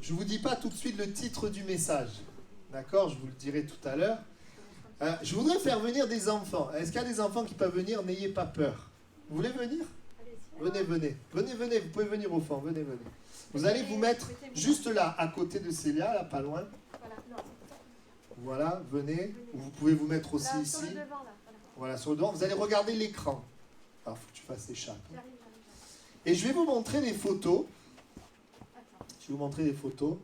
Je ne vous dis pas tout de suite le titre du message. D'accord? Je vous le dirai tout à l'heure. Je voudrais faire venir des enfants. Est-ce qu'il y a des enfants qui peuvent venir? N'ayez pas peur. Vous voulez venir? Venez, venez. Venez, venez. Vous pouvez venir au fond. Venez, venez. Vous allez vous mettre juste là, à côté de Célia, là, pas loin. Voilà, venez. Vous pouvez vous mettre aussi là, ici. Sur le devant, là. Voilà, sur le devant. Vous allez regarder l'écran. Alors, il faut que tu fasses échappe. Et je vais vous montrer des photos. Je vais vous montrer des photos.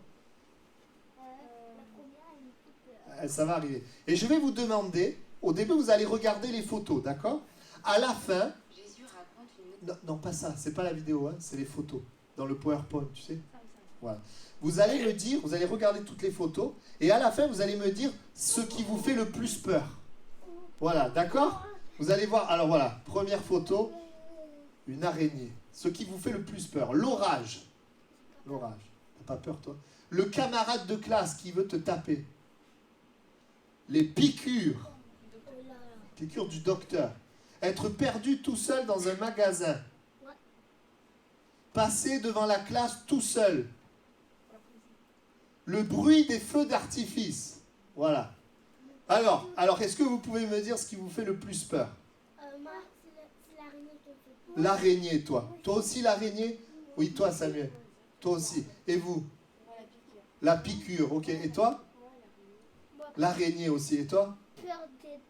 Ça va arriver. Et je vais vous demander, au début, vous allez regarder les photos, d'accord? À la fin... Jésus raconte une... Non, non, pas ça. C'est pas la vidéo, hein, c'est les photos. Dans le PowerPoint, tu sais. Voilà. Vous allez me dire, vous allez regarder toutes les photos, et à la fin, vous allez me dire ce qui vous fait le plus peur. Voilà, d'accord? Vous allez voir, alors voilà, première photo, une araignée. Ce qui vous fait le plus peur. L'orage. L'orage. T'as pas peur, toi? Le camarade de classe qui veut te taper. Les piqûres. Piqûres du docteur. Être perdu tout seul dans un magasin. Passer devant la classe tout seul. Le bruit des feux d'artifice. Voilà. Alors, est-ce que vous pouvez me dire ce qui vous fait le plus peur? Moi, c'est l'araignée qui me fait peur. L'araignée, toi. Toi aussi, l'araignée? Oui, toi, Samuel. Toi aussi. Et vous? La piqûre, ok. Et toi? L'araignée aussi. Et toi? Peur d'être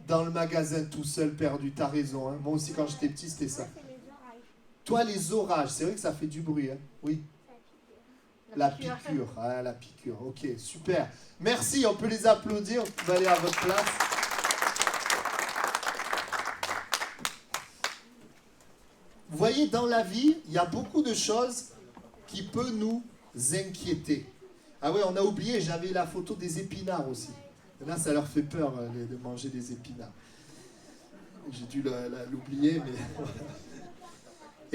Dans le magasin tout seul, perdu. T'as raison. Hein. Moi aussi, quand j'étais petit, c'était ça. c'est les orages. Toi, les orages, c'est vrai que ça fait du bruit. Hein. Oui. La piqûre. Ah, la piqûre. Ok, super. Merci, on peut les applaudir. Vous allez à votre place. Vous voyez, dans la vie, il y a beaucoup de choses qui peuvent nous inquiéter. Ah ouais, on a oublié, j'avais la photo des épinards aussi. Là, ça leur fait peur de manger des épinards. J'ai dû l'oublier, mais...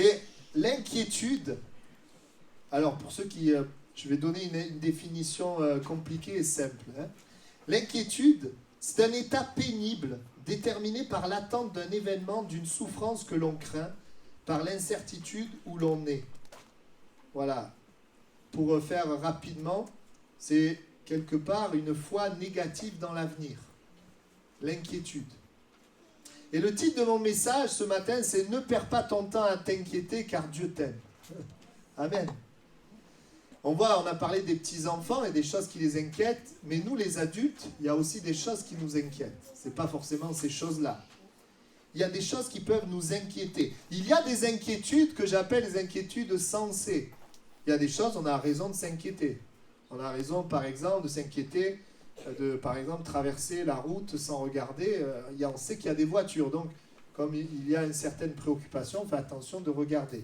Et l'inquiétude... Alors, pour ceux qui... je vais donner une définition compliquée et simple. Hein. L'inquiétude, c'est un état pénible déterminé par l'attente d'un événement, d'une souffrance que l'on craint, par l'incertitude où l'on est. Voilà. Pour faire rapidement, c'est quelque part une foi négative dans l'avenir. L'inquiétude. Et le titre de mon message ce matin, c'est « Ne perds pas ton temps à t'inquiéter car Dieu t'aime ». Amen. On a parlé des petits-enfants et des choses qui les inquiètent, mais nous, les adultes, il y a aussi des choses qui nous inquiètent. Ce n'est pas forcément ces choses-là. Il y a des choses qui peuvent nous inquiéter. Il y a des inquiétudes que j'appelle les inquiétudes sensées. Il y a des choses, on a raison de s'inquiéter. On a raison, par exemple, de s'inquiéter de, par exemple, traverser la route sans regarder. On sait qu'il y a des voitures, donc comme il y a une certaine préoccupation, on fait attention de regarder.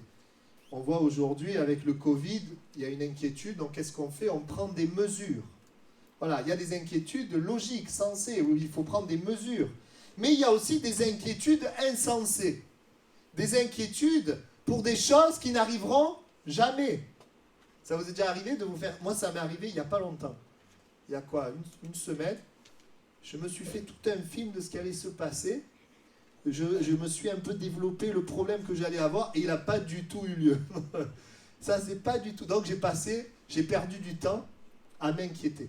On voit aujourd'hui, avec le Covid, il y a une inquiétude, donc qu'est-ce qu'on fait? On prend des mesures. Voilà, il y a des inquiétudes logiques, sensées, où il faut prendre des mesures. Mais il y a aussi des inquiétudes insensées. Des inquiétudes pour des choses qui n'arriveront jamais. Ça vous est déjà arrivé de vous faire... Moi, ça m'est arrivé il n'y a pas longtemps. Il y a quoi? Une semaine. Je me suis fait tout un film de ce qui allait se passer. Je me suis un peu développé le problème que j'allais avoir et il n'a pas du tout eu lieu. Ça, c'est pas du tout. Donc, j'ai perdu du temps à m'inquiéter.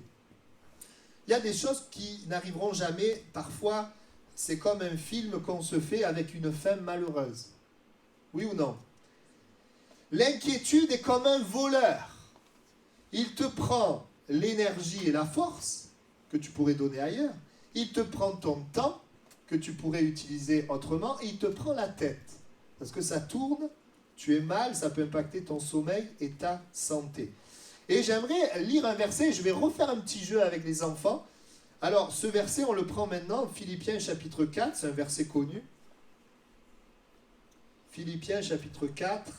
Il y a des choses qui n'arriveront jamais. Parfois, c'est comme un film qu'on se fait avec une fin malheureuse. Oui ou non? L'inquiétude est comme un voleur. Il te prend l'énergie et la force que tu pourrais donner ailleurs. Il te prend ton temps que tu pourrais utiliser autrement et il te prend la tête. Parce que ça tourne, tu es mal, ça peut impacter ton sommeil et ta santé. Et j'aimerais lire un verset, je vais refaire un petit jeu avec les enfants. Alors, ce verset, on le prend maintenant, Philippiens chapitre 4, c'est un verset connu. Philippiens chapitre 4.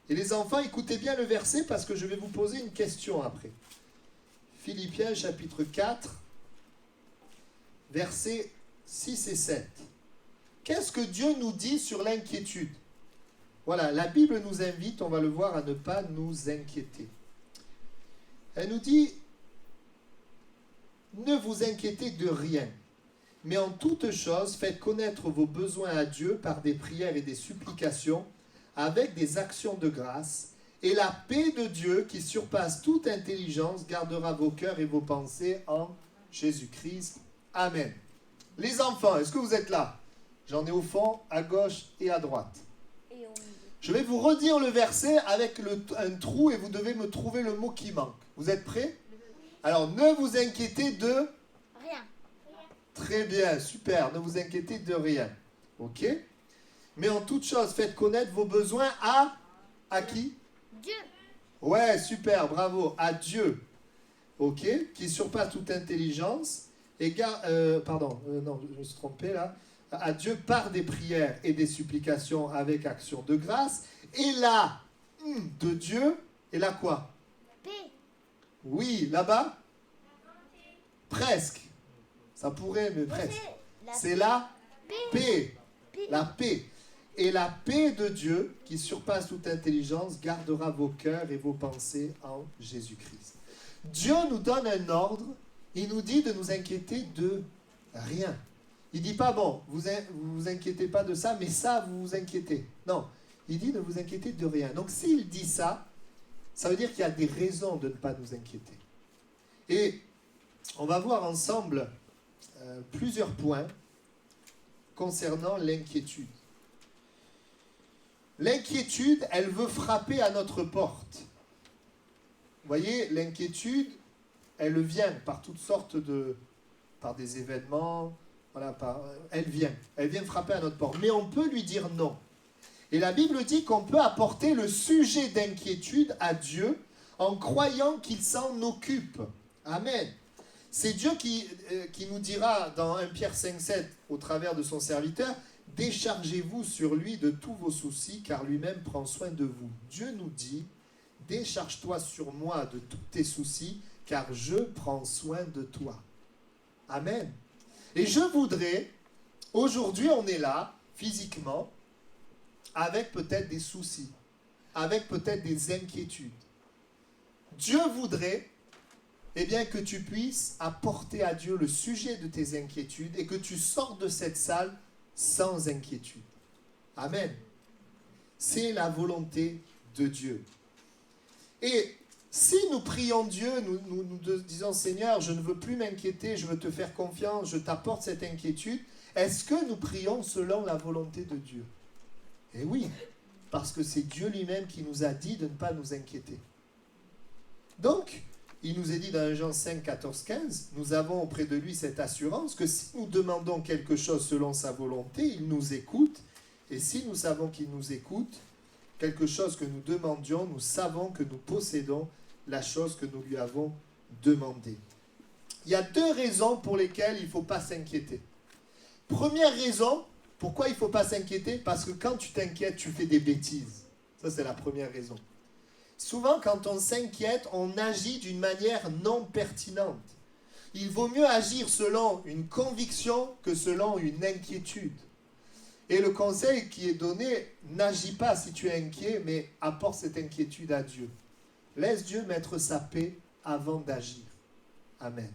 Et les enfants, écoutez bien le verset parce que je vais vous poser une question après. Philippiens chapitre 4, versets 6 et 7. Qu'est-ce que Dieu nous dit sur l'inquiétude? Voilà, la Bible nous invite, on va le voir, à ne pas nous inquiéter. Elle nous dit, ne vous inquiétez de rien, mais en toute chose, faites connaître vos besoins à Dieu par des prières et des supplications, avec des actions de grâce, Et la paix de Dieu, qui surpasse toute intelligence, gardera vos cœurs et vos pensées en Jésus-Christ. Amen. Les enfants, est-ce que vous êtes là? J'en ai au fond, à gauche et à droite. Je vais vous redire le verset avec un trou et vous devez me trouver le mot qui manque. Vous êtes prêts? Alors, ne vous inquiétez de... Rien. Très bien, super. Ne vous inquiétez de rien. Ok? Mais en toute chose, faites connaître vos besoins à qui? Dieu. Ouais, super, bravo. À Dieu. Ok? Qui surpasse toute intelligence. Non, je me suis trompé là. À Dieu par des prières et des supplications avec action de grâce. Et là, de Dieu, et là quoi? Paix. Oui, là-bas? Presque. Ça pourrait, mais Moi, presque. la C'est la paix. paix. La paix. Et la paix de Dieu, qui surpasse toute intelligence, gardera vos cœurs et vos pensées en Jésus-Christ. Dieu nous donne un ordre. Il nous dit de nous inquiéter de rien. Il dit pas, bon, vous inquiétez pas de ça, mais ça, vous vous inquiétez. Non, il dit de vous inquiéter de rien. Donc s'il dit ça, ça veut dire qu'il y a des raisons de ne pas nous inquiéter. Et on va voir ensemble plusieurs points concernant l'inquiétude. L'inquiétude, elle veut frapper à notre porte. Vous voyez, l'inquiétude, elle vient par toutes sortes par des événements, voilà, elle vient frapper à notre porte. Mais on peut lui dire non. Et la Bible dit qu'on peut apporter le sujet d'inquiétude à Dieu en croyant qu'il s'en occupe. Amen. C'est Dieu qui nous dira dans 1 Pierre 5,7 au travers de son serviteur, « Déchargez-vous sur lui de tous vos soucis, car lui-même prend soin de vous. » Dieu nous dit, « Décharge-toi sur moi de tous tes soucis, car je prends soin de toi. » Amen. Et je voudrais, aujourd'hui on est là, physiquement, avec peut-être des soucis, avec peut-être des inquiétudes. Dieu voudrait, eh bien, que tu puisses apporter à Dieu le sujet de tes inquiétudes et que tu sortes de cette salle sans inquiétude. Amen. C'est la volonté de Dieu. Et si nous prions Dieu, nous disons, Seigneur, je ne veux plus m'inquiéter, je veux te faire confiance, je t'apporte cette inquiétude, est-ce que nous prions selon la volonté de Dieu? Eh oui, parce que c'est Dieu lui-même qui nous a dit de ne pas nous inquiéter. Donc, il nous est dit dans Jean 5, 14, 15, nous avons auprès de lui cette assurance que si nous demandons quelque chose selon sa volonté, il nous écoute. Et si nous savons qu'il nous écoute, quelque chose que nous demandions, nous savons que nous possédons la chose que nous lui avons demandée. Il y a deux raisons pour lesquelles il ne faut pas s'inquiéter. Première raison, pourquoi il ne faut pas s'inquiéter? Parce que quand tu t'inquiètes, tu fais des bêtises. Ça, c'est la première raison. Souvent, quand on s'inquiète, on agit d'une manière non pertinente. Il vaut mieux agir selon une conviction que selon une inquiétude. Et le conseil qui est donné, n'agis pas si tu es inquiet, mais apporte cette inquiétude à Dieu. Laisse Dieu mettre sa paix avant d'agir. Amen.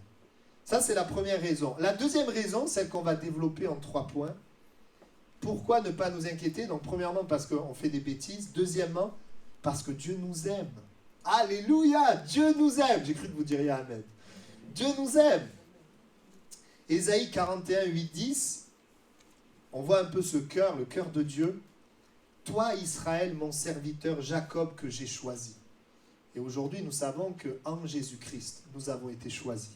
Ça, c'est la première raison. La deuxième raison, celle qu'on va développer en 3 points. Pourquoi ne pas nous inquiéter? Donc, premièrement, parce qu'on fait des bêtises. Deuxièmement, parce que Dieu nous aime. Alléluia! Dieu nous aime. J'ai cru que vous diriez Amen. Dieu nous aime. Ésaïe 41, 8, 10. On voit un peu ce cœur, le cœur de Dieu. Toi, Israël, mon serviteur, Jacob, que j'ai choisi. Et aujourd'hui, nous savons qu'en Jésus-Christ, nous avons été choisis.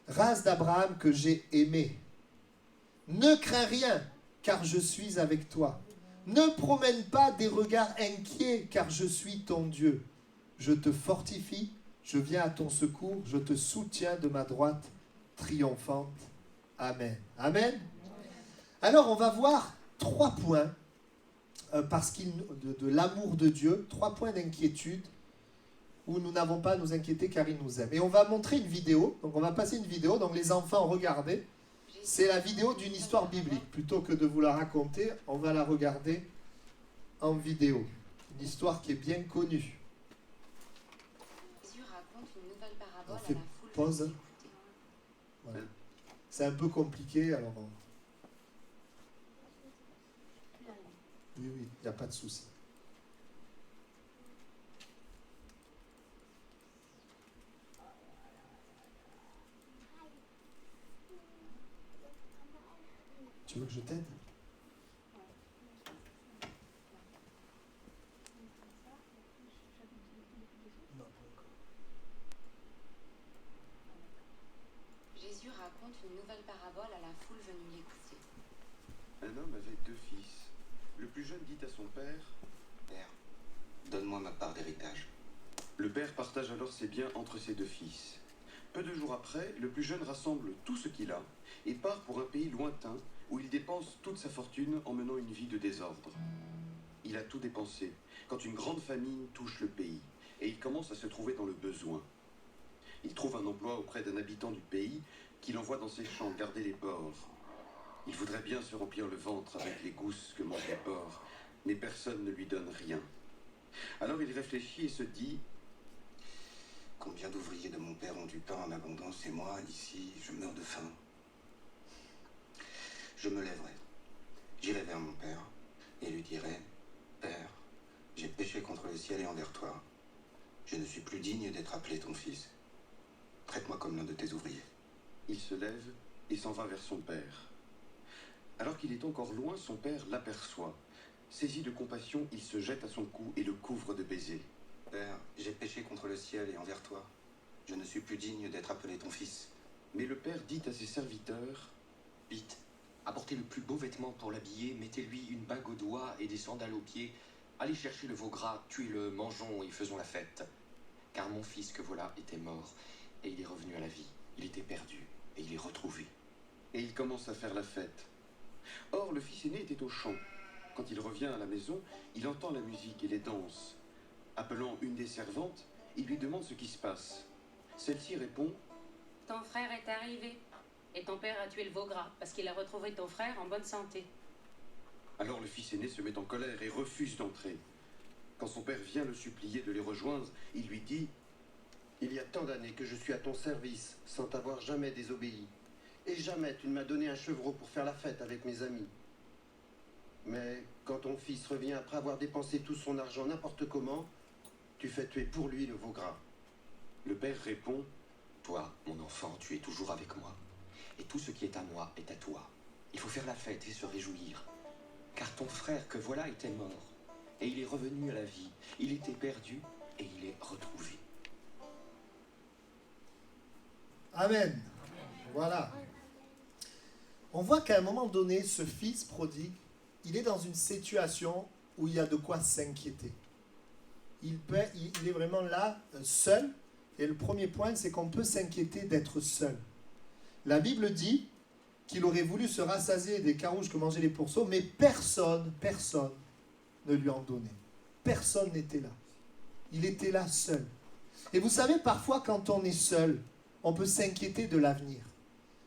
Race d'Abraham que j'ai aimé. Ne crains rien, car je suis avec toi. Ne promène pas des regards inquiets, car je suis ton Dieu. Je te fortifie, je viens à ton secours, je te soutiens de ma droite triomphante. Amen. Amen. Alors, on va voir 3 points de l'amour de Dieu, 3 points d'inquiétude où nous n'avons pas à nous inquiéter car il nous aime. Et on va montrer une vidéo, donc on va passer une vidéo, donc les enfants, regardez. C'est la vidéo d'une histoire biblique. Plutôt que de vous la raconter, on va la regarder en vidéo. Une histoire qui est bien connue. Jésus raconte une nouvelle parabole On fait à la foule pause. venue Voilà. C'est un peu compliqué, alors... Oui, il n'y a pas de souci. que je t'aide? Non, pas encore. Jésus raconte une nouvelle parabole à la foule venue l'écouter. Un homme avait 2 fils. Le plus jeune dit à son père, « Père, donne-moi ma part d'héritage. » Le père partage alors ses biens entre ses 2 fils. Peu de jours après, le plus jeune rassemble tout ce qu'il a et part pour un pays lointain où il dépense toute sa fortune en menant une vie de désordre. Il a tout dépensé quand une grande famine touche le pays et il commence à se trouver dans le besoin. Il trouve un emploi auprès d'un habitant du pays qu'il envoie dans ses champs garder les porcs. Il voudrait bien se remplir le ventre avec les gousses que mangent les porcs, mais personne ne lui donne rien. Alors il réfléchit et se dit « Combien d'ouvriers de mon père ont du pain en abondance et moi, ici, je meurs de faim. Je me lèverai, j'irai vers mon père et lui dirai « Père, j'ai péché contre le ciel et envers toi. Je ne suis plus digne d'être appelé ton fils. Traite-moi comme l'un de tes ouvriers. » Il se lève et s'en va vers son père. Alors qu'il est encore loin, son père l'aperçoit. Saisi de compassion, il se jette à son cou et le couvre de baisers. « Père, j'ai péché contre le ciel et envers toi. Je ne suis plus digne d'être appelé ton fils. » Mais le père dit à ses serviteurs, « Vite, apportez le plus beau vêtement pour l'habiller, mettez-lui une bague au doigt et des sandales aux pieds. Allez chercher le veau gras, tuez-le, mangeons et faisons la fête. Car mon fils que voilà était mort, et il est revenu à la vie. Il était perdu, et il est retrouvé. » Et il commence à faire la fête. Or, le fils aîné était au champ. Quand il revient à la maison, il entend la musique et les danses. Appelant une des servantes, il lui demande ce qui se passe. Celle-ci répond « Ton frère est arrivé, et ton père a tué le veau gras, parce qu'il a retrouvé ton frère en bonne santé. » Alors le fils aîné se met en colère et refuse d'entrer. Quand son père vient le supplier de les rejoindre, il lui dit « Il y a tant d'années que je suis à ton service, sans t'avoir jamais désobéi. Et jamais tu ne m'as donné un chevreau pour faire la fête avec mes amis. Mais quand ton fils revient après avoir dépensé tout son argent n'importe comment, tu fais tuer pour lui le veau gras. » Le père répond « Toi, mon enfant, tu es toujours avec moi. Et tout ce qui est à moi est à toi. Il faut faire la fête et se réjouir. Car ton frère que voilà était mort, et il est revenu à la vie. Il était perdu, et il est retrouvé. » Amen. Voilà. On voit qu'à un moment donné, ce fils prodigue, il est dans une situation où il y a de quoi s'inquiéter. Il est vraiment là, seul. Et le premier point, c'est qu'on peut s'inquiéter d'être seul. La Bible dit qu'il aurait voulu se rassasier des carouges que mangeaient les pourceaux, mais personne ne lui en donnait. Personne n'était là. Il était là seul. Et vous savez, parfois, quand on est seul, on peut s'inquiéter de l'avenir.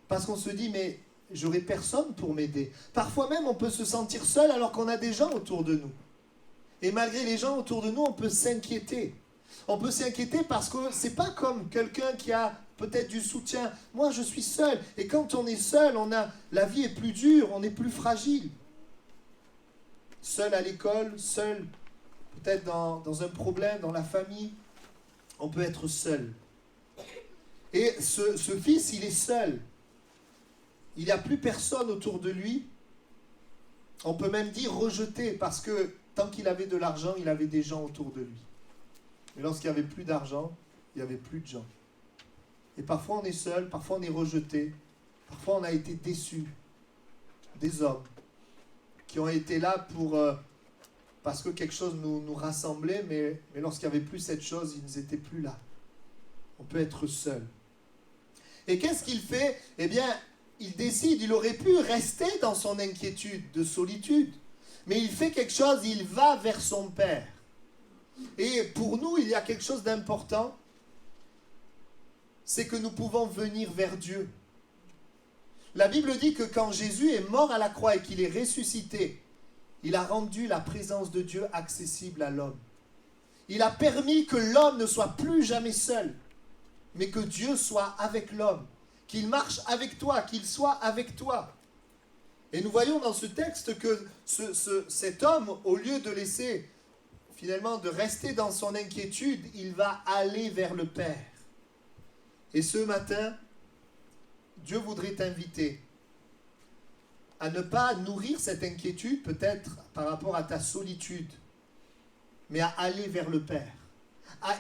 Parce qu'on se dit, mais j'aurai personne pour m'aider. Parfois même, on peut se sentir seul alors qu'on a des gens autour de nous. Et malgré les gens autour de nous, on peut s'inquiéter. On peut s'inquiéter parce que c'est pas comme quelqu'un qui a peut-être du soutien. Moi, je suis seul. Et quand on est seul, la vie est plus dure, on est plus fragile. Seul à l'école, seul peut-être dans un problème, dans la famille, on peut être seul. Et ce fils, il est seul. Il n'y a plus personne autour de lui. On peut même dire rejeté, parce que tant qu'il avait de l'argent, il avait des gens autour de lui. Mais lorsqu'il n'y avait plus d'argent, il n'y avait plus de gens. Et parfois on est seul, parfois on est rejeté, parfois on a été déçu des hommes qui ont été là parce que quelque chose nous rassemblait, mais lorsqu'il n'y avait plus cette chose, ils n'étaient plus là. On peut être seul. Et qu'est-ce qu'il fait? Eh bien, il décide, il aurait pu rester dans son inquiétude de solitude, mais il fait quelque chose, il va vers son père. Et pour nous, il y a quelque chose d'important, c'est que nous pouvons venir vers Dieu. La Bible dit que quand Jésus est mort à la croix et qu'il est ressuscité, il a rendu la présence de Dieu accessible à l'homme. Il a permis que l'homme ne soit plus jamais seul, mais que Dieu soit avec l'homme, qu'il marche avec toi, qu'il soit avec toi. Et nous voyons dans ce texte que cet homme, au lieu de laisser, finalement, de rester dans son inquiétude, il va aller vers le Père. Et ce matin, Dieu voudrait t'inviter à ne pas nourrir cette inquiétude peut-être par rapport à ta solitude, mais à aller vers le Père.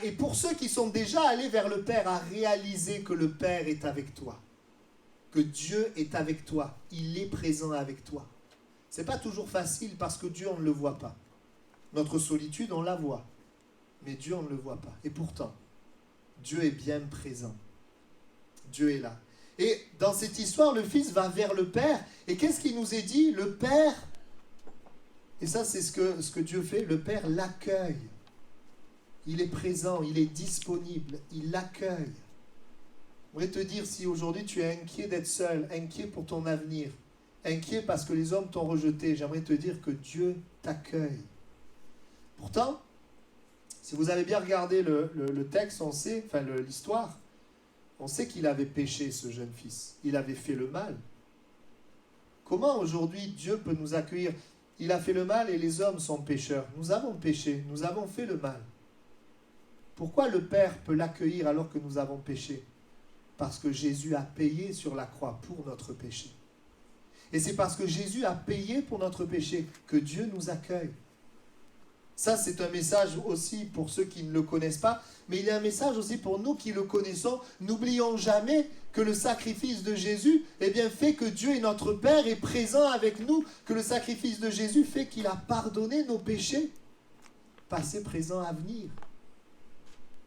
Et pour ceux qui sont déjà allés vers le Père, à réaliser que le Père est avec toi, que Dieu est avec toi, il est présent avec toi. Ce n'est pas toujours facile parce que Dieu, on ne le voit pas. Notre solitude, on la voit, mais Dieu, on ne le voit pas. Et pourtant, Dieu est bien présent. Dieu est là. Et dans cette histoire, le Fils va vers le Père. Et qu'est-ce qu'il nous est dit? Le Père, et ça c'est ce que Dieu fait, le Père l'accueille. Il est présent, il est disponible, il l'accueille. Je voudrais te dire, si aujourd'hui tu es inquiet d'être seul, inquiet pour ton avenir, inquiet parce que les hommes t'ont rejeté, j'aimerais te dire que Dieu t'accueille. Pourtant, si vous avez bien regardé le texte, on sait, enfin l'histoire, on sait qu'il avait péché, ce jeune fils. Il avait fait le mal. Comment aujourd'hui Dieu peut nous accueillir? Il a fait le mal et les hommes sont pécheurs. Nous avons péché, nous avons fait le mal. Pourquoi le Père peut l'accueillir alors que nous avons péché? Parce que Jésus a payé sur la croix pour notre péché. Et c'est parce que Jésus a payé pour notre péché que Dieu nous accueille. Ça, c'est un message aussi pour ceux qui ne le connaissent pas, mais il y a un message aussi pour nous qui le connaissons. N'oublions jamais que le sacrifice de Jésus fait que Dieu est notre Père, est présent avec nous, que le sacrifice de Jésus fait qu'il a pardonné nos péchés, passé, présent, avenir.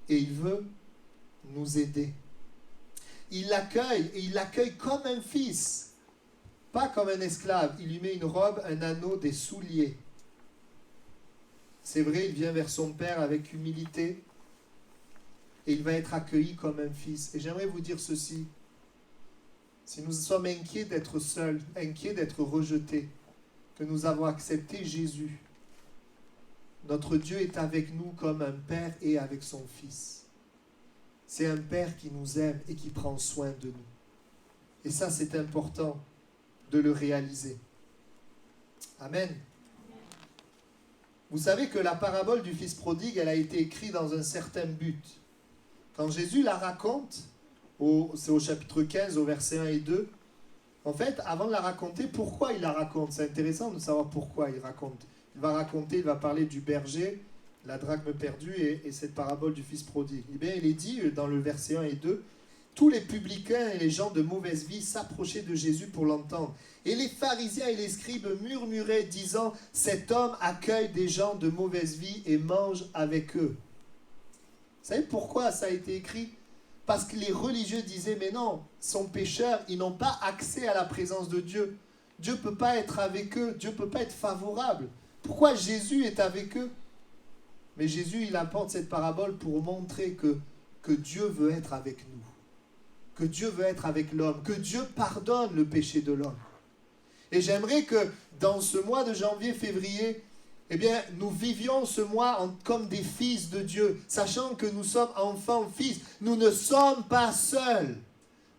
Et il veut nous aider. Il l'accueille, et il l'accueille comme un fils, pas comme un esclave. Il lui met une robe, un anneau, des souliers. C'est vrai, il vient vers son Père avec humilité et il va être accueilli comme un fils. Et j'aimerais vous dire ceci. Si nous sommes inquiets d'être seuls, inquiets d'être rejetés, que nous avons accepté Jésus, notre Dieu est avec nous comme un Père est avec son Fils. C'est un Père qui nous aime et qui prend soin de nous. Et ça, c'est important de le réaliser. Amen. Vous savez que la parabole du Fils prodigue, elle a été écrite dans un certain but. Quand Jésus la raconte, c'est au chapitre 15, au verset 1 et 2, en fait, avant de la raconter, pourquoi il la raconte? C'est intéressant de savoir pourquoi il raconte. Il va parler du berger, la drachme perdue et cette parabole du Fils prodigue. Eh bien, il est dit dans le verset 1 et 2, « Tous les publicains et les gens de mauvaise vie s'approchaient de Jésus pour l'entendre. Et les pharisiens et les scribes murmuraient, disant, « Cet homme accueille des gens de mauvaise vie et mange avec eux. » Vous savez pourquoi ça a été écrit? Parce que les religieux disaient, mais non, sont pécheurs, ils n'ont pas accès à la présence de Dieu. Dieu ne peut pas être avec eux, Dieu ne peut pas être favorable. Pourquoi Jésus est avec eux? Mais Jésus, il apporte cette parabole pour montrer que Dieu veut être avec nous. Que Dieu veut être avec l'homme, que Dieu pardonne le péché de l'homme. Et j'aimerais que dans ce mois de janvier-février, nous vivions ce mois comme des fils de Dieu, sachant que nous sommes enfants, fils. Nous ne sommes pas seuls.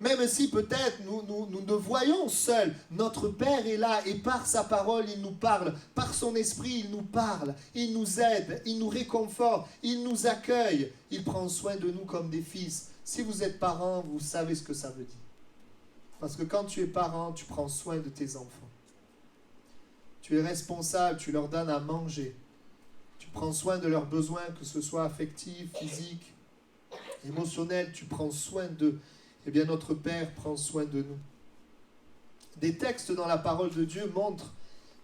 Même si peut-être nous nous voyons seuls, notre Père est là et par sa parole, il nous parle. Par son esprit, il nous parle. Il nous aide, il nous réconforte, il nous accueille. Il prend soin de nous comme des fils. Si vous êtes parent, vous savez ce que ça veut dire. Parce que quand tu es parent, tu prends soin de tes enfants. Tu es responsable, tu leur donnes à manger. Tu prends soin de leurs besoins, que ce soit affectifs, physiques, émotionnels. Tu prends soin d'eux. Eh bien, notre Père prend soin de nous. Des textes dans la parole de Dieu montrent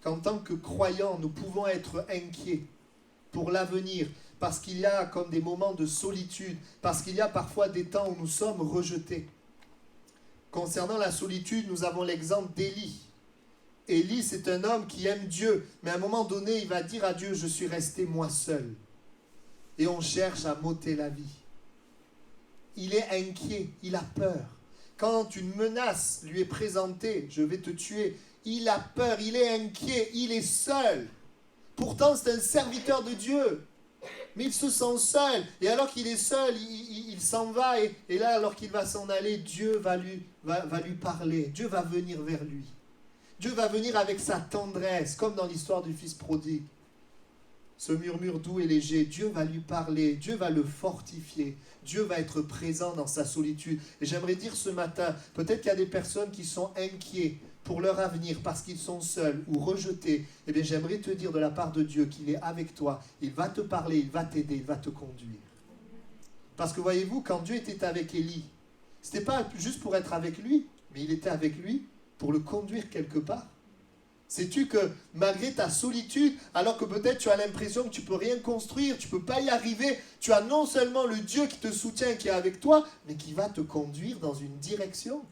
qu'en tant que croyants, nous pouvons être inquiets pour l'avenir, parce qu'il y a comme des moments de solitude, parce qu'il y a parfois des temps où nous sommes rejetés. Concernant la solitude, nous avons l'exemple d'Élie. Élie, c'est un homme qui aime Dieu, mais à un moment donné, il va dire à Dieu, je suis resté moi seul. Et on cherche à m'ôter la vie. Il est inquiet, il a peur. Quand une menace lui est présentée, je vais te tuer, il a peur, il est inquiet, il est seul. Pourtant, c'est un serviteur de Dieu. Mais il se sent seul. Et alors qu'il est seul, il s'en va. Et là, alors qu'il va s'en aller, Dieu va lui parler. Dieu va venir vers lui. Dieu va venir avec sa tendresse, comme dans l'histoire du Fils prodigue. Ce murmure doux et léger, Dieu va lui parler, Dieu va le fortifier, Dieu va être présent dans sa solitude. Et j'aimerais dire ce matin, peut-être qu'il y a des personnes qui sont inquiets pour leur avenir parce qu'ils sont seuls ou rejetés, eh bien j'aimerais te dire de la part de Dieu qu'il est avec toi. Il va te parler, il va t'aider, il va te conduire. Parce que voyez-vous, quand Dieu était avec Élie, ce n'était pas juste pour être avec lui, mais il était avec lui pour le conduire quelque part. Sais-tu que malgré ta solitude, alors que peut-être tu as l'impression que tu ne peux rien construire, tu ne peux pas y arriver, tu as non seulement le Dieu qui te soutient, qui est avec toi, mais qui va te conduire dans une direction.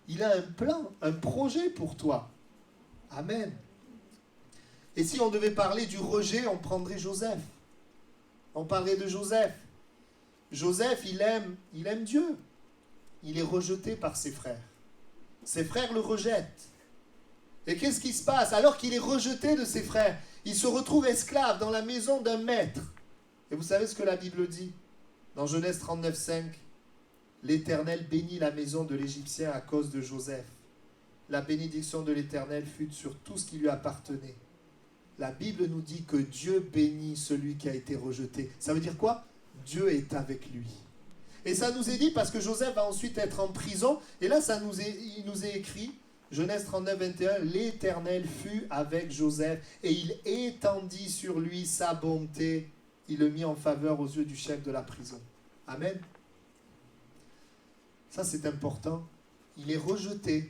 Il a un plan, un projet pour toi. Amen. Et si on devait parler du rejet, on prendrait Joseph. On parlerait de Joseph. Joseph, il aime Dieu. Il est rejeté par ses frères. Ses frères le rejettent. Et qu'est-ce qui se passe? Alors qu'il est rejeté de ses frères, il se retrouve esclave dans la maison d'un maître. Et vous savez ce que la Bible dit? Dans Genèse 39:5, l'Éternel bénit la maison de l'Égyptien à cause de Joseph. La bénédiction de l'Éternel fut sur tout ce qui lui appartenait. La Bible nous dit que Dieu bénit celui qui a été rejeté. Ça veut dire quoi? Dieu est avec lui. Et ça nous est dit parce que Joseph va ensuite être en prison. Et là, il nous est écrit, Genèse 39:21, l'Éternel fut avec Joseph et il étendit sur lui sa bonté. Il le mit en faveur aux yeux du chef de la prison. Amen. Ça, c'est important. Il est rejeté.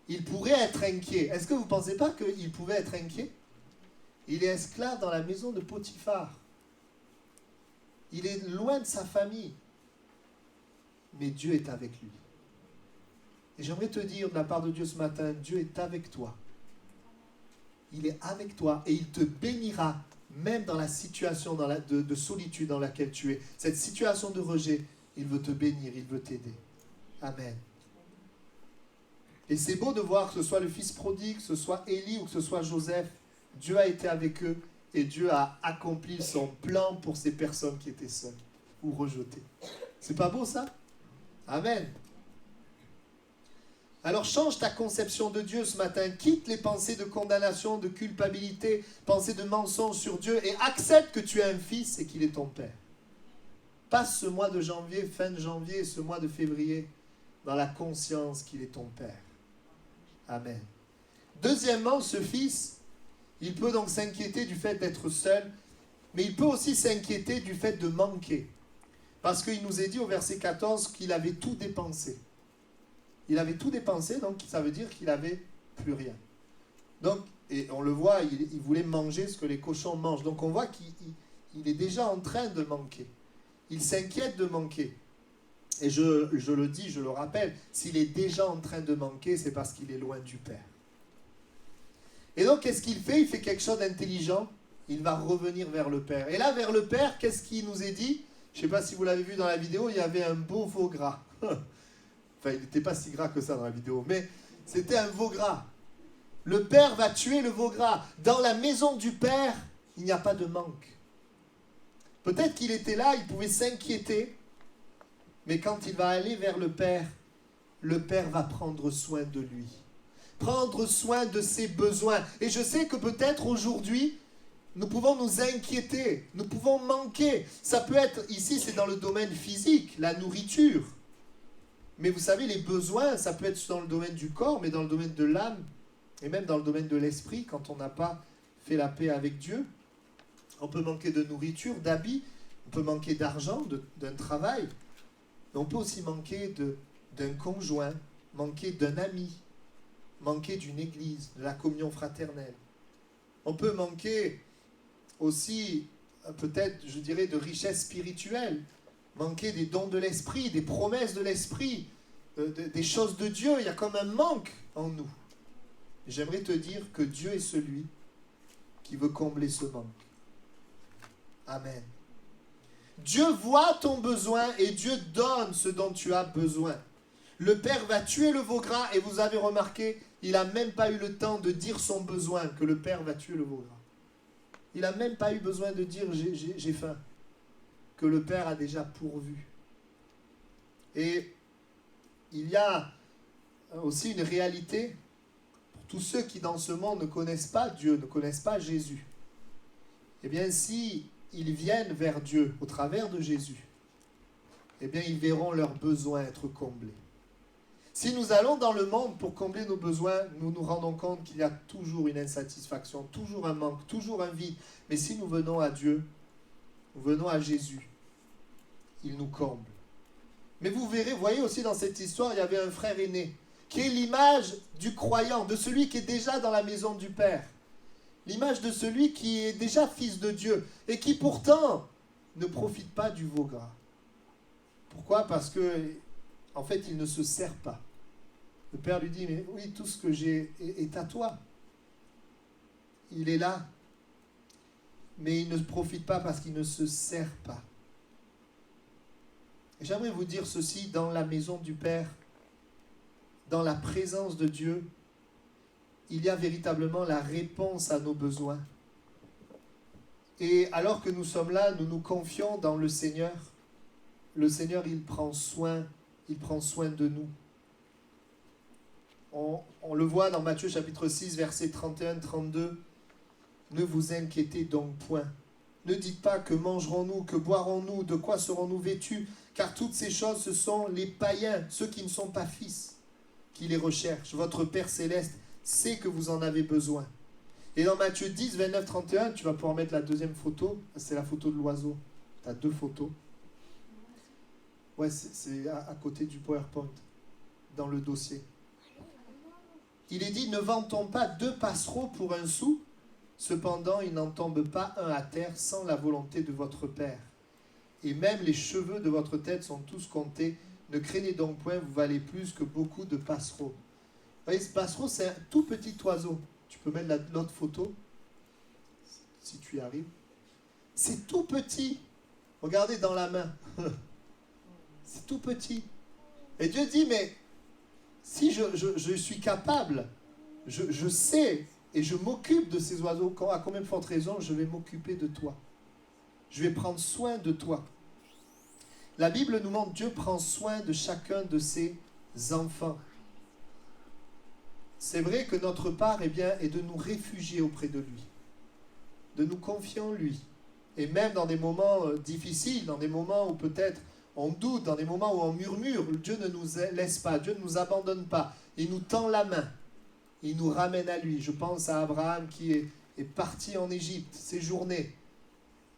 Il pourrait être inquiet. Est-ce que vous ne pensez pas qu'il pouvait être inquiet? Il est esclave dans la maison de Potiphar. Il est loin de sa famille. Mais Dieu est avec lui. Et j'aimerais te dire de la part de Dieu ce matin, Dieu est avec toi. Il est avec toi et il te bénira même dans la situation de solitude dans laquelle tu es. Cette situation de rejet, il veut te bénir, il veut t'aider. Amen. Et c'est beau de voir que ce soit le fils prodigue, que ce soit Élie ou que ce soit Joseph, Dieu a été avec eux et Dieu a accompli son plan pour ces personnes qui étaient seules ou rejetées. C'est pas beau ça? Amen. Alors change ta conception de Dieu ce matin, quitte les pensées de condamnation, de culpabilité, pensées de mensonge sur Dieu et accepte que tu es un fils et qu'il est ton Père. Passe ce mois de janvier, fin de janvier et ce mois de février dans la conscience qu'il est ton Père. Amen. Deuxièmement, ce fils, il peut donc s'inquiéter du fait d'être seul, mais il peut aussi s'inquiéter du fait de manquer. Parce qu'il nous est dit au verset 14 qu'il avait tout dépensé. Il avait tout dépensé, donc ça veut dire qu'il n'avait plus rien. Donc, et on le voit, il voulait manger ce que les cochons mangent. Donc on voit qu'il est déjà en train de manquer. Il s'inquiète de manquer. Et je le dis, je le rappelle, s'il est déjà en train de manquer, c'est parce qu'il est loin du Père. Et donc, qu'est-ce qu'il fait? Il fait quelque chose d'intelligent. Il va revenir vers le Père. Et là, vers le Père, qu'est-ce qu'il nous est dit? Je ne sais pas si vous l'avez vu dans la vidéo, il y avait un beau veau gras. Enfin, il n'était pas si gras que ça dans la vidéo, mais c'était un veau gras. Le Père va tuer le veau gras. Dans la maison du Père, il n'y a pas de manque. Peut-être qu'il était là, il pouvait s'inquiéter, mais quand il va aller vers le Père va prendre soin de lui. Prendre soin de ses besoins. Et je sais que peut-être aujourd'hui, nous pouvons nous inquiéter, nous pouvons manquer. Ça peut être, ici c'est dans le domaine physique, la nourriture. Mais vous savez, les besoins, ça peut être dans le domaine du corps, mais dans le domaine de l'âme, et même dans le domaine de l'esprit, quand on n'a pas fait la paix avec Dieu. On peut manquer de nourriture, d'habits, on peut manquer d'argent, d'un travail. Mais on peut aussi manquer d'un conjoint, manquer d'un ami, manquer d'une église, de la communion fraternelle. On peut manquer aussi, peut-être, je dirais, de richesse spirituelle, manquer des dons de l'esprit, des promesses de l'esprit, des choses de Dieu. Il y a comme un manque en nous. J'aimerais te dire que Dieu est celui qui veut combler ce manque. Amen. Dieu voit ton besoin et Dieu donne ce dont tu as besoin. Le Père va tuer le veau gras et vous avez remarqué, il n'a même pas eu le temps de dire son besoin, que le Père va tuer le veau gras. Il n'a même pas eu besoin de dire j'ai faim, que le Père a déjà pourvu. Et il y a aussi une réalité pour tous ceux qui dans ce monde ne connaissent pas Dieu, ne connaissent pas Jésus. Eh bien, si ils viennent vers Dieu au travers de Jésus, eh bien, ils verront leurs besoins être comblés. Si nous allons dans le monde pour combler nos besoins, nous nous rendons compte qu'il y a toujours une insatisfaction, toujours un manque, toujours un vide. Mais si nous venons à Dieu, nous venons à Jésus, il nous comble. Mais vous verrez, vous voyez aussi dans cette histoire, il y avait un frère aîné, qui est l'image du croyant, de celui qui est déjà dans la maison du Père. L'image de celui qui est déjà fils de Dieu et qui pourtant ne profite pas du veau gras. Pourquoi ? Parce que, en fait, il ne se sert pas. Le Père lui dit, mais oui, tout ce que j'ai est à toi. Il est là. Mais il ne profite pas parce qu'il ne se sert pas. Et j'aimerais vous dire ceci, dans la maison du Père, dans la présence de Dieu, il y a véritablement la réponse à nos besoins. Et alors que nous sommes là, nous nous confions dans le Seigneur. Le Seigneur, il prend soin de nous. On le voit dans Matthieu chapitre 6, versets 31-32. Ne vous inquiétez donc point. Ne dites pas que mangerons-nous, que boirons-nous, de quoi serons-nous vêtus, car toutes ces choses, ce sont les païens, ceux qui ne sont pas fils, qui les recherchent. Votre Père céleste sait que vous en avez besoin. Et dans Matthieu 10, 29, 31, tu vas pouvoir mettre la deuxième photo. C'est la photo de l'oiseau. Tu as 2 photos. Ouais, c'est à côté du PowerPoint, dans le dossier. Il est dit, ne vend-on pas 2 passereaux pour 1 sou ? Cependant, il n'en tombe pas un à terre sans la volonté de votre Père. Et même les cheveux de votre tête sont tous comptés. Ne craignez donc point, vous valez plus que beaucoup de passereaux. Vous voyez, ce passereau, c'est un tout petit oiseau. Tu peux mettre l'autre photo, si tu y arrives. C'est tout petit. Regardez dans la main. C'est tout petit. Et Dieu dit, mais si je suis capable, je sais et je m'occupe de ces oiseaux, à combien de forte raison je vais m'occuper de toi. Je vais prendre soin de toi. La Bible nous montre Dieu prend soin de chacun de ses enfants. C'est vrai que notre part est de nous réfugier auprès de lui, de nous confier en lui. Et même dans des moments difficiles, dans des moments où peut-être on doute, dans des moments où on murmure, Dieu ne nous laisse pas, Dieu ne nous abandonne pas. Il nous tend la main, il nous ramène à lui. Je pense à Abraham qui est parti en Égypte, séjourné.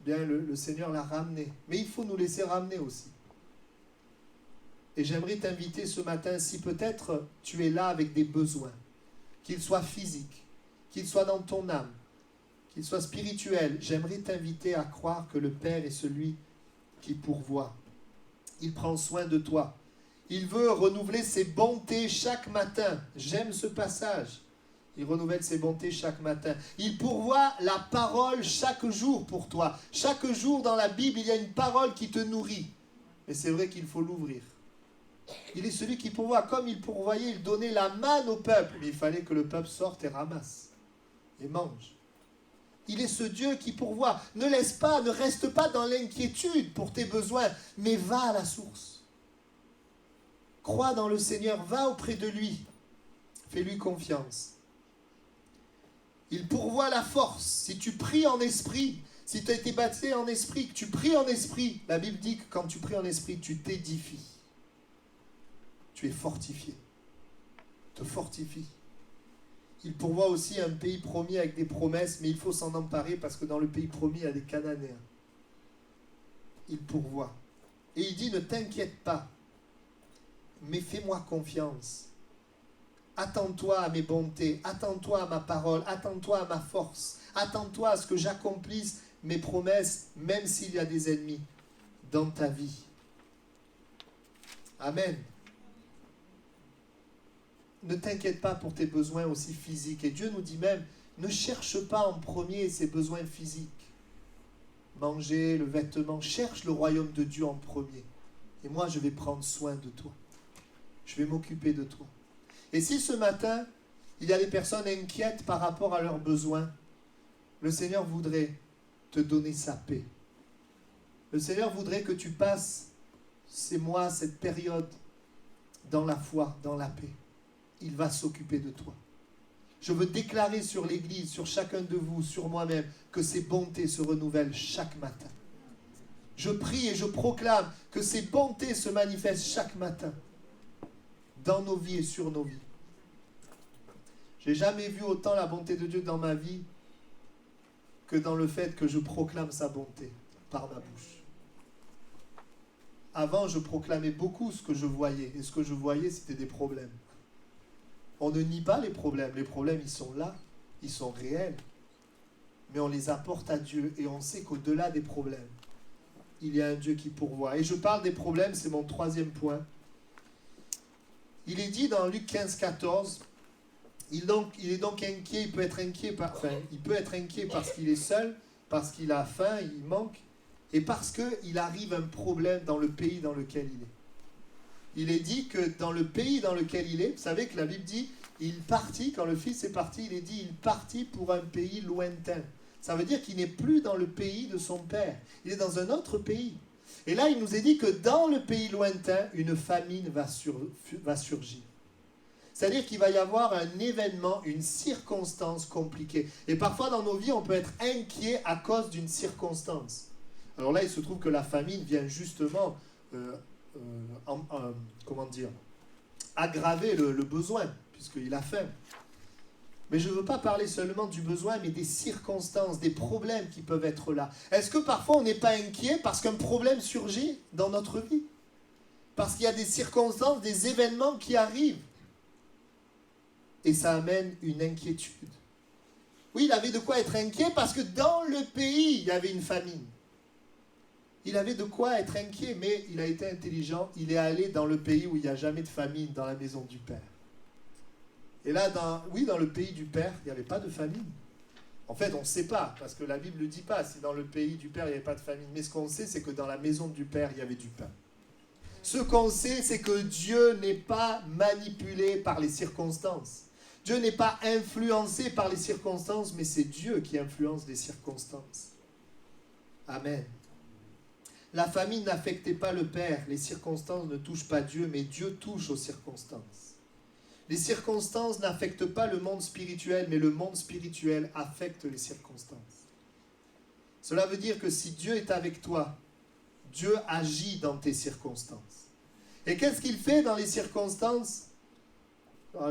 Bien, le Seigneur l'a ramené. Mais il faut nous laisser ramener aussi. Et j'aimerais t'inviter ce matin, si peut-être tu es là avec des besoins, qu'ils soient physiques, qu'ils soient dans ton âme, qu'ils soient spirituels, j'aimerais t'inviter à croire que le Père est celui qui pourvoit. Il prend soin de toi. Il veut renouveler ses bontés chaque matin. J'aime ce passage. Il renouvelle ses bontés chaque matin. Il pourvoit la parole chaque jour pour toi. Chaque jour dans la Bible, il y a une parole qui te nourrit. Mais c'est vrai qu'il faut l'ouvrir. Il est celui qui pourvoit. Comme il pourvoyait, il donnait la manne au peuple. Mais il fallait que le peuple sorte et ramasse. Et mange. Il est ce Dieu qui pourvoit. Ne reste pas dans l'inquiétude pour tes besoins, mais va à la source. Crois dans le Seigneur, va auprès de lui. Fais-lui confiance. Il pourvoit la force. Si tu pries en esprit, si tu as été baptisé en esprit, que tu pries en esprit, la Bible dit que quand tu pries en esprit, tu t'édifies. Tu es fortifié. Te fortifie. Il pourvoit aussi un pays promis avec des promesses, mais il faut s'en emparer parce que dans le pays promis, il y a des Cananéens. Il pourvoit. Et il dit, ne t'inquiète pas, mais fais-moi confiance. Attends-toi à mes bontés, attends-toi à ma parole, attends-toi à ma force, attends-toi à ce que j'accomplisse mes promesses, même s'il y a des ennemis dans ta vie. Amen. Ne t'inquiète pas pour tes besoins aussi physiques. Et Dieu nous dit même, ne cherche pas en premier ses besoins physiques. Manger, le vêtement, cherche le royaume de Dieu en premier. Et moi, je vais prendre soin de toi. Je vais m'occuper de toi. Et si ce matin, il y a des personnes inquiètes par rapport à leurs besoins, le Seigneur voudrait te donner sa paix. Le Seigneur voudrait que tu passes ces mois, cette période, dans la foi, dans la paix. Il va s'occuper de toi. Je veux déclarer sur l'Église, sur chacun de vous, sur moi-même, que ces bontés se renouvellent chaque matin. Je prie et je proclame que ces bontés se manifestent chaque matin. dans nos vies et sur nos vies. J'ai jamais vu autant la bonté de Dieu dans ma vie que dans le fait que je proclame sa bonté par ma bouche. Avant, je proclamais beaucoup ce que je voyais. Et ce que je voyais, c'était des problèmes. On ne nie pas les problèmes. Les problèmes, ils sont là. Ils sont réels. Mais on les apporte à Dieu. Et on sait qu'au-delà des problèmes, il y a un Dieu qui pourvoit. Et je parle des problèmes, c'est mon troisième point. Il est dit dans Luc 15, 14, il est donc inquiet, il peut être inquiet parce qu'il est seul, parce qu'il a faim, il manque, et parce qu'il arrive un problème dans le pays dans lequel il est. Il est dit que dans le pays dans lequel il est, vous savez que la Bible dit, il partit, quand le Fils est parti, il est dit, il partit pour un pays lointain. Ça veut dire qu'il n'est plus dans le pays de son Père, il est dans un autre pays. Et là, il nous est dit que dans le pays lointain, une famine va surgir. C'est-à-dire qu'il va y avoir un événement, une circonstance compliquée. Et parfois, dans nos vies, on peut être inquiet à cause d'une circonstance. Alors là, il se trouve que la famine vient justement aggraver le besoin, puisqu'il a faim. Mais je ne veux pas parler seulement du besoin, mais des circonstances, des problèmes qui peuvent être là. Est-ce que parfois on n'est pas inquiet parce qu'un problème surgit dans notre vie? Parce qu'il y a des circonstances, des événements qui arrivent. Et ça amène une inquiétude. Oui, il avait de quoi être inquiet parce que dans le pays, il y avait une famine. Il avait de quoi être inquiet, mais il a été intelligent. Il est allé dans le pays où il n'y a jamais de famine, dans la maison du Père. Et là, dans le pays du Père, il n'y avait pas de famine. En fait, on ne sait pas, parce que la Bible ne le dit pas, si dans le pays du Père, il n'y avait pas de famine. Mais ce qu'on sait, c'est que dans la maison du Père, il y avait du pain. Ce qu'on sait, c'est que Dieu n'est pas manipulé par les circonstances. Dieu n'est pas influencé par les circonstances, mais c'est Dieu qui influence les circonstances. Amen. La famine n'affectait pas le Père, les circonstances ne touchent pas Dieu, mais Dieu touche aux circonstances. Les circonstances n'affectent pas le monde spirituel, mais le monde spirituel affecte les circonstances. Cela veut dire que si Dieu est avec toi, Dieu agit dans tes circonstances. Et qu'est-ce qu'il fait dans les circonstances?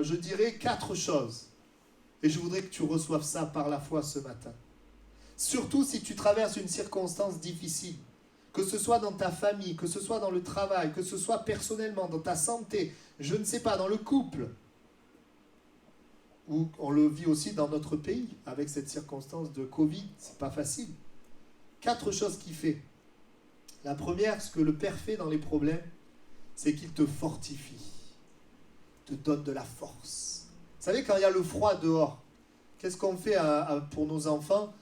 Je dirais 4 choses. Et je voudrais que tu reçoives ça par la foi ce matin. Surtout si tu traverses une circonstance difficile. Que ce soit dans ta famille, que ce soit dans le travail, que ce soit personnellement, dans ta santé, je ne sais pas, dans le couple. Ou on le vit aussi dans notre pays, avec cette circonstance de Covid, c'est pas facile. 4 choses qu'il fait. La première, ce que le Père fait dans les problèmes, c'est qu'il te fortifie, te donne de la force. Vous savez, quand il y a le froid dehors, qu'est-ce qu'on fait pour nos enfants?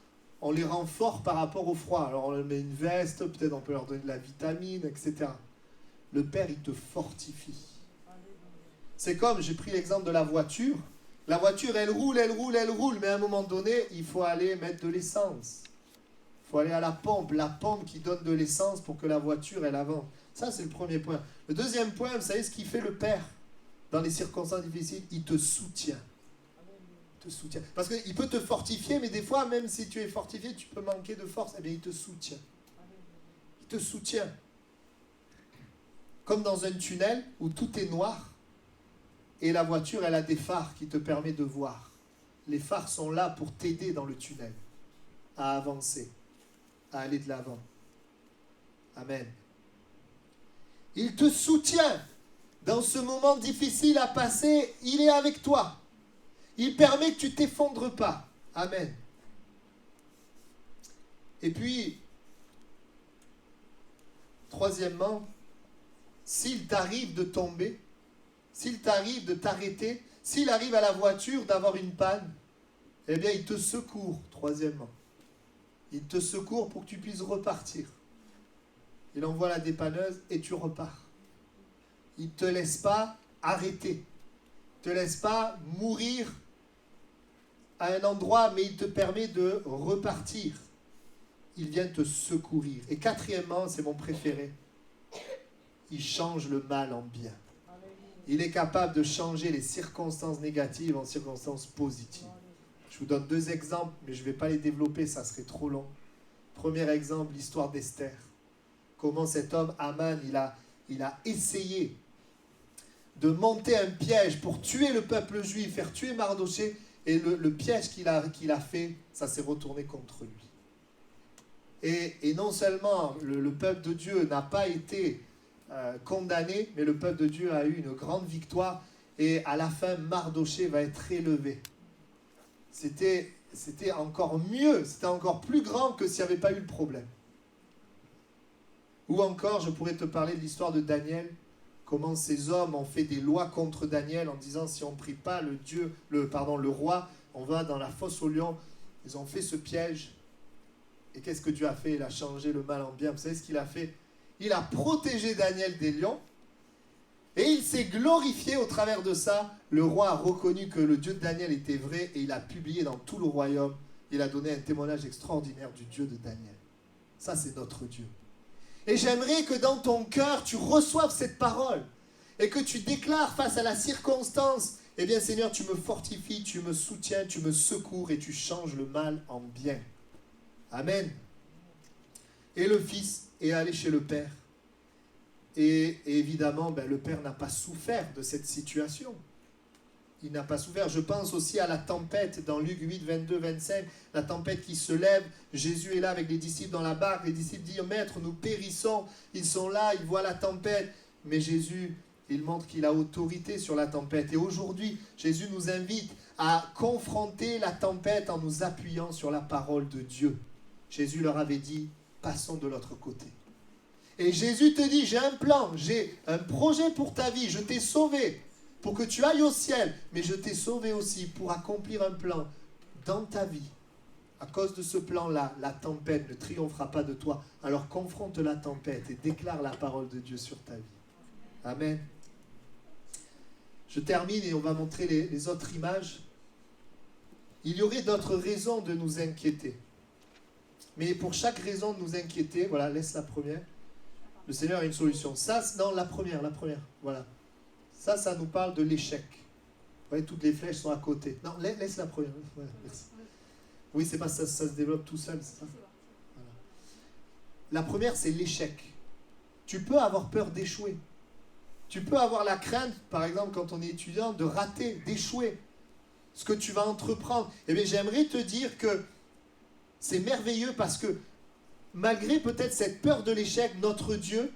On les rend forts par rapport au froid. Alors on leur met une veste, peut-être on peut leur donner de la vitamine, etc. Le Père, il te fortifie. C'est comme, j'ai pris l'exemple de la voiture. La voiture, elle roule, mais à un moment donné, il faut aller mettre de l'essence. Il faut aller à la pompe qui donne de l'essence pour que la voiture, elle avance. Ça, c'est le premier point. Le deuxième point, vous savez ce qu'il fait le Père dans les circonstances difficiles? Il te soutient. Il te soutient. Parce qu'il peut te fortifier, mais des fois, même si tu es fortifié, tu peux manquer de force. Eh bien, il te soutient. Il te soutient. Comme dans un tunnel où tout est noir, et la voiture, elle a des phares qui te permettent de voir. Les phares sont là pour t'aider dans le tunnel, à avancer, à aller de l'avant. Amen. Il te soutient dans ce moment difficile à passer. Il est avec toi. Il permet que tu ne t'effondres pas. Amen. Et puis, troisièmement, s'il t'arrive de tomber, s'il t'arrive de t'arrêter, s'il arrive à la voiture d'avoir une panne, eh bien, il te secourt, troisièmement. Il te secourt pour que tu puisses repartir. Il envoie la dépanneuse et tu repars. Il ne te laisse pas arrêter. Il ne te laisse pas mourir à un endroit, mais il te permet de repartir. Il vient te secourir. Et quatrièmement, c'est mon préféré, il change le mal en bien. Il est capable de changer les circonstances négatives en circonstances positives. Je vous donne 2 exemples, mais je ne vais pas les développer, ça serait trop long. Premier exemple, l'histoire d'Esther. Comment cet homme, Haman, il a essayé de monter un piège pour tuer le peuple juif, faire tuer Mardochée, et le piège qu'il a fait, ça s'est retourné contre lui. Et non seulement le peuple de Dieu n'a pas été condamné, mais le peuple de Dieu a eu une grande victoire, et à la fin, Mardochée va être élevé. C'était encore mieux, c'était encore plus grand que s'il n'y avait pas eu le problème. Ou encore, je pourrais te parler de l'histoire de Daniel, comment ces hommes ont fait des lois contre Daniel en disant si on ne prie pas le roi, on va dans la fosse aux lions. Ils ont fait ce piège. Et qu'est-ce que Dieu a fait? Il a changé le mal en bien. Vous savez ce qu'il a fait? Il a protégé Daniel des lions. Et il s'est glorifié au travers de ça. Le roi a reconnu que le Dieu de Daniel était vrai et il a publié dans tout le royaume. Il a donné un témoignage extraordinaire du Dieu de Daniel. Ça, c'est notre Dieu. Et j'aimerais que dans ton cœur, tu reçoives cette parole et que tu déclares face à la circonstance, eh bien Seigneur, tu me fortifies, tu me soutiens, tu me secours et tu changes le mal en bien. Amen. Et le fils est allé chez le père. Et évidemment, le père n'a pas souffert de cette situation. Il n'a pas souffert. Je pense aussi à la tempête dans Luc 8, 22, 25. La tempête qui se lève. Jésus est là avec les disciples dans la barque. Les disciples disent, Maître, nous périssons. Ils sont là, ils voient la tempête. Mais Jésus, il montre qu'il a autorité sur la tempête. Et aujourd'hui, Jésus nous invite à confronter la tempête en nous appuyant sur la parole de Dieu. Jésus leur avait dit, passons de l'autre côté. Et Jésus te dit, j'ai un plan, j'ai un projet pour ta vie. Je t'ai sauvé pour que tu ailles au ciel, mais je t'ai sauvé aussi pour accomplir un plan dans ta vie. À cause de ce plan-là, la tempête ne triomphera pas de toi. Alors confronte la tempête et déclare la parole de Dieu sur ta vie. Amen. Je termine et on va montrer les autres images. Il y aurait d'autres raisons de nous inquiéter. Mais pour chaque raison de nous inquiéter, voilà, laisse la première. Le Seigneur a une solution. Ça, non, la première, voilà. Ça nous parle de l'échec. Vous voyez, toutes les flèches sont à côté. Non, laisse la première. Voilà, merci. Oui, c'est pas ça, ça se développe tout seul, c'est ça. Voilà. La première, c'est l'échec. Tu peux avoir peur d'échouer. Tu peux avoir la crainte, par exemple, quand on est étudiant, de rater, d'échouer. Ce que tu vas entreprendre. Eh bien, j'aimerais te dire que c'est merveilleux parce que malgré peut-être cette peur de l'échec, notre Dieu,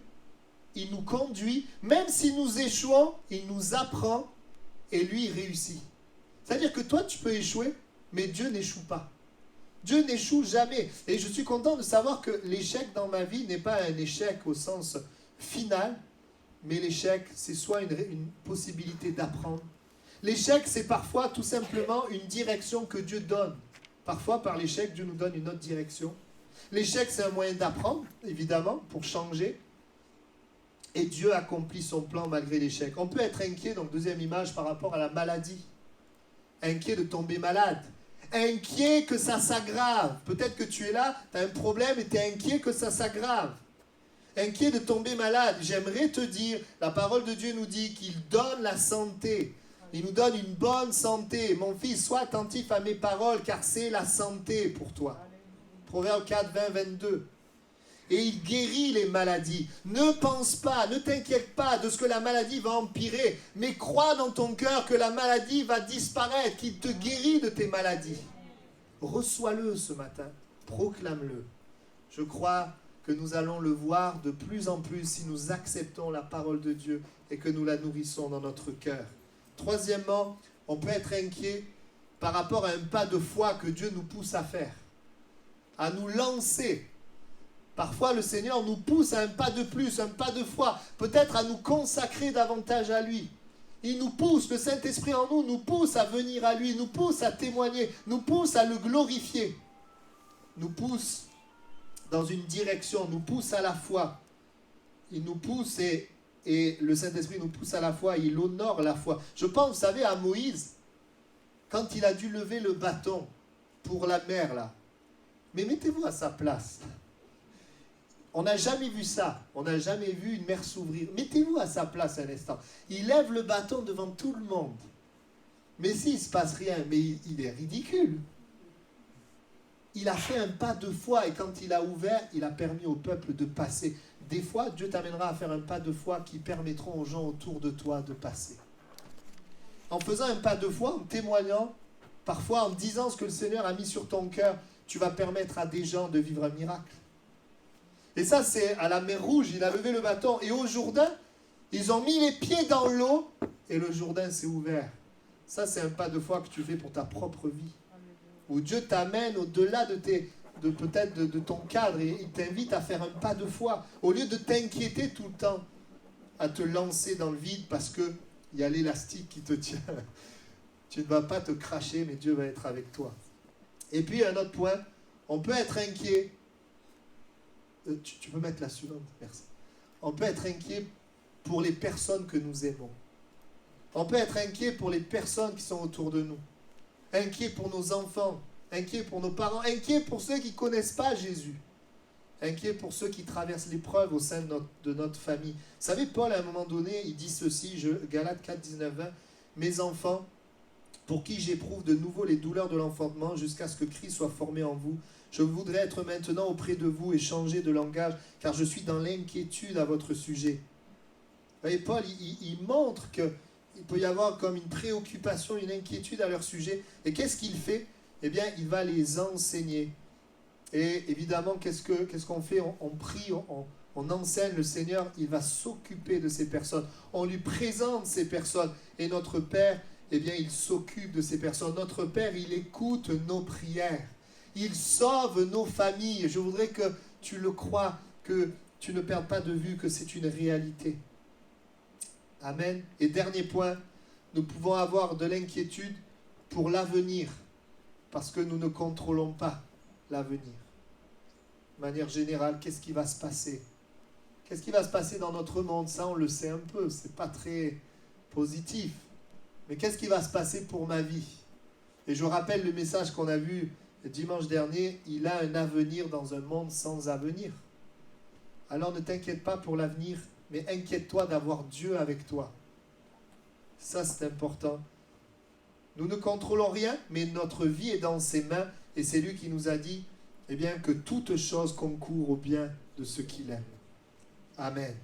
il nous conduit, même si nous échouons, il nous apprend et lui, il réussit. C'est-à-dire que toi, tu peux échouer, mais Dieu n'échoue pas. Dieu n'échoue jamais. Et je suis content de savoir que l'échec dans ma vie n'est pas un échec au sens final, mais l'échec, c'est soit une possibilité d'apprendre. L'échec, c'est parfois tout simplement une direction que Dieu donne. Parfois, par l'échec, Dieu nous donne une autre direction. L'échec, c'est un moyen d'apprendre, évidemment, pour changer. Et Dieu accomplit son plan malgré l'échec. On peut être inquiet, donc deuxième image, par rapport à la maladie. Inquiet de tomber malade. Inquiet que ça s'aggrave. Peut-être que tu es là, tu as un problème et tu es inquiet que ça s'aggrave. Inquiet de tomber malade. J'aimerais te dire, la parole de Dieu nous dit qu'il donne la santé. Il nous donne une bonne santé. Mon fils, sois attentif à mes paroles, car c'est la santé pour toi. Proverbe 4, 20, 22. Et il guérit les maladies. Ne pense pas, ne t'inquiète pas de ce que la maladie va empirer, mais crois dans ton cœur que la maladie va disparaître, qu'il te guérit de tes maladies. Reçois-le ce matin, proclame-le. Je crois que nous allons le voir de plus en plus si nous acceptons la parole de Dieu et que nous la nourrissons dans notre cœur. Troisièmement, on peut être inquiet par rapport à un pas de foi que Dieu nous pousse à faire, à nous lancer. Parfois, le Seigneur nous pousse à un pas de plus, un pas de foi, peut-être à nous consacrer davantage à lui. Il nous pousse, le Saint-Esprit en nous pousse à venir à lui, nous pousse à témoigner, nous pousse à le glorifier, nous pousse dans une direction, nous pousse à la foi. Il nous pousse et le Saint-Esprit nous pousse à la foi, il honore la foi. Je pense, vous savez, à Moïse, quand il a dû lever le bâton pour la mer, là. Mais mettez-vous à sa place. On n'a jamais vu ça. On n'a jamais vu une mer s'ouvrir. Mettez-vous à sa place un instant. Il lève le bâton devant tout le monde. Mais s'il ne se passe rien, mais il est ridicule. il a fait un pas de foi et quand il a ouvert, il a permis au peuple de passer. Des fois, Dieu t'amènera à faire un pas de foi qui permettront aux gens autour de toi de passer. En faisant un pas de foi, en témoignant, parfois en disant ce que le Seigneur a mis sur ton cœur, tu vas permettre à des gens de vivre un miracle. Et ça, c'est à la mer Rouge, il a levé le bâton. Et au Jourdain, ils ont mis les pieds dans l'eau et le Jourdain s'est ouvert. Ça, c'est un pas de foi que tu fais pour ta propre vie. Où Dieu t'amène au-delà de ton cadre et il t'invite à faire un pas de foi. Au lieu de t'inquiéter tout le temps, à te lancer dans le vide parce qu'il y a l'élastique qui te tient. Tu ne vas pas te cracher, mais Dieu va être avec toi. Et puis, un autre point, on peut être inquiet. Tu peux mettre la suivante, merci. On peut être inquiet pour les personnes que nous aimons. On peut être inquiet pour les personnes qui sont autour de nous. Inquiet pour nos enfants, inquiet pour nos parents, inquiet pour ceux qui ne connaissent pas Jésus. Inquiet pour ceux qui traversent l'épreuve au sein de notre famille. Vous savez, Paul, à un moment donné, il dit ceci, Galates 4, 19, 20, « Mes enfants, pour qui j'éprouve de nouveau les douleurs de l'enfantement jusqu'à ce que Christ soit formé en vous, je voudrais être maintenant auprès de vous et changer de langage, car je suis dans l'inquiétude à votre sujet. » Vous voyez, Paul, il montre qu'il peut y avoir comme une préoccupation, une inquiétude à leur sujet. Et qu'est-ce qu'il fait? Eh bien, il va les enseigner. Et évidemment, qu'est-ce qu'on fait? On prie, on enseigne le Seigneur, il va s'occuper de ces personnes. On lui présente ces personnes. Et notre Père, eh bien, il s'occupe de ces personnes. Notre Père, il écoute nos prières. Il sauve nos familles. Je voudrais que tu le crois, que tu ne perdes pas de vue que c'est une réalité. Amen. Et dernier point, nous pouvons avoir de l'inquiétude pour l'avenir, parce que nous ne contrôlons pas l'avenir. De manière générale, qu'est-ce qui va se passer? Qu'est-ce qui va se passer dans notre monde? Ça, on le sait un peu, c'est pas très positif. Mais qu'est-ce qui va se passer pour ma vie? Et je rappelle le message qu'on a vu dimanche dernier, il a un avenir dans un monde sans avenir. Alors ne t'inquiète pas pour l'avenir, mais inquiète-toi d'avoir Dieu avec toi. Ça, c'est important. Nous ne contrôlons rien, mais notre vie est dans ses mains. Et c'est lui qui nous a dit, eh bien, que toute chose concourt au bien de ceux qui l'aiment. Amen.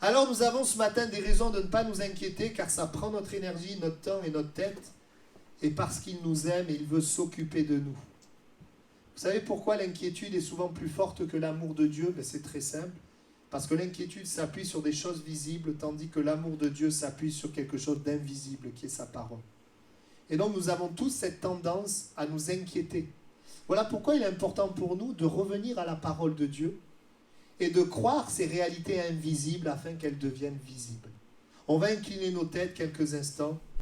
Alors, nous avons ce matin des raisons de ne pas nous inquiéter, car ça prend notre énergie, notre temps et notre tête. Et parce qu'il nous aime et il veut s'occuper de nous. Vous savez pourquoi l'inquiétude est souvent plus forte que l'amour de Dieu? C'est très simple. Parce que l'inquiétude s'appuie sur des choses visibles, tandis que l'amour de Dieu s'appuie sur quelque chose d'invisible, qui est sa parole. Et donc nous avons tous cette tendance à nous inquiéter. Voilà pourquoi il est important pour nous de revenir à la parole de Dieu et de croire ces réalités invisibles afin qu'elles deviennent visibles. On va incliner nos têtes quelques instants.